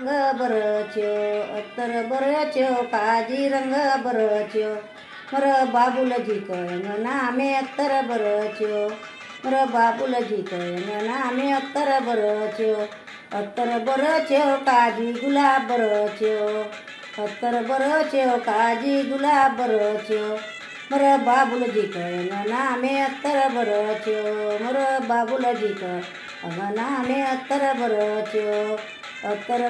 रंग बरच्यो अत्तर बरच्यो काजी रंग बरच्यो मर बाबुल जी कयंगना में अत्तर बरच्यो मर बाबुल जी कयंगना में अत्तर बरच्यो काजी गुलाब बरच्यो अत्तर बरच्यो काजी गुलाब बरच्यो मर बाबुल जी कयंगना में अत्तर बरच्यो मर बाबुल जी कयंगना में अत्तर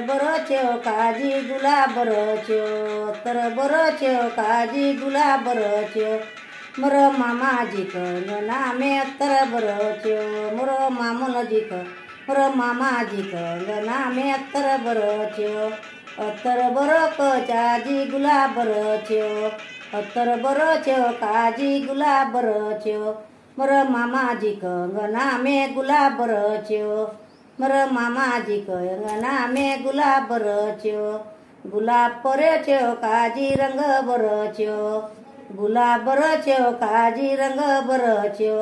बरच्यो काजी गुलाब बरच्यो अत्तर बरच्यो काजी गुलाब बरच्यो मर मामा जी कयंगना में अत्तर बरच्यो मर मामून जी मर मामा जी कयंगना में अत्तर बरच्यो अत्तर बरक काजी गुलाब बरच्यो अत्तर बरच्यो काजी गुलाब बरच्यो मर मामा जी कयंगना में गुलाब बरच्यो मर मामा जी कयंगना में गुलाब बरच्यो गुलाब बरच्यो काजी रंग बरच्यो गुलाब बरच्यो काजी रंग बरच्यो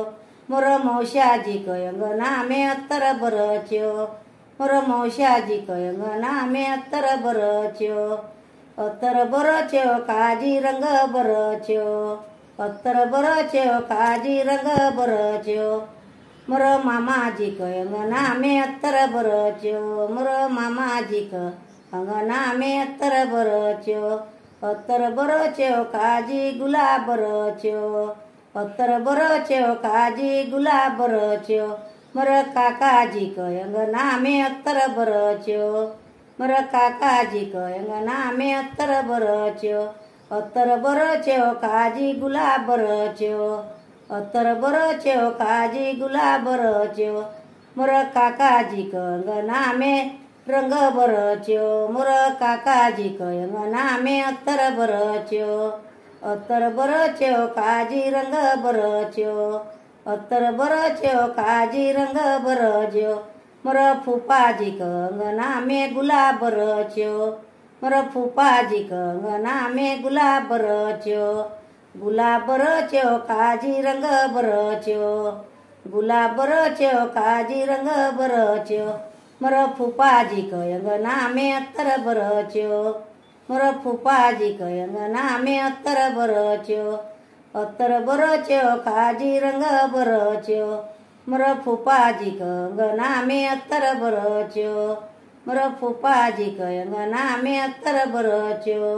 मर मौशा जी कयंगना में अत्तर बरच्यो मर मौशा जी कयंगना में अत्तर बरच्यो काजी रंग बरच्यो अत्तर बरच्यो काजी रंग बरच्यो मर मामा जी कयंगना में अत्तर बरच्यो मर मामा जी कयंगना में अत्तर बरच्यो काजी गुलाब बरच्यो अत्तर बरच्यो काजी गुलाब बरच्यो मर काका जी कयंगना में अत्तर बरच्यो मर काका जी कयंगना में अत्तर बरच्यो काजी गुलाब बरच्यो अत्तर बरच्यो काजी गुलाब बरच्यो मर काका जी कयंगना में रंग बरच्यो मर काका जी कयंगना में अत्तर बरच्यो काजी रंग बरच्यो अत्तर बरच्यो काजी रंग बरच्यो मर फूफा जी कयंगना में गुलाब बरच्यो मर फूफा जी कयंगना में गुलाब बरच्यो गुलाब बरच्यो काजी रंग बरच्यो गुलाब बरच्यो काजी रंग बरच्यो मर फूफा जी कयंगना में अत्तर बरच्यो मर फूफा जी कयंगना में अत्तर बरच्यो काजी रंग बरच्यो मर फूफा जी कयंगना में अत्तर बरच्यो मर फूफा जी कयंगना में अत्तर बरच्यो।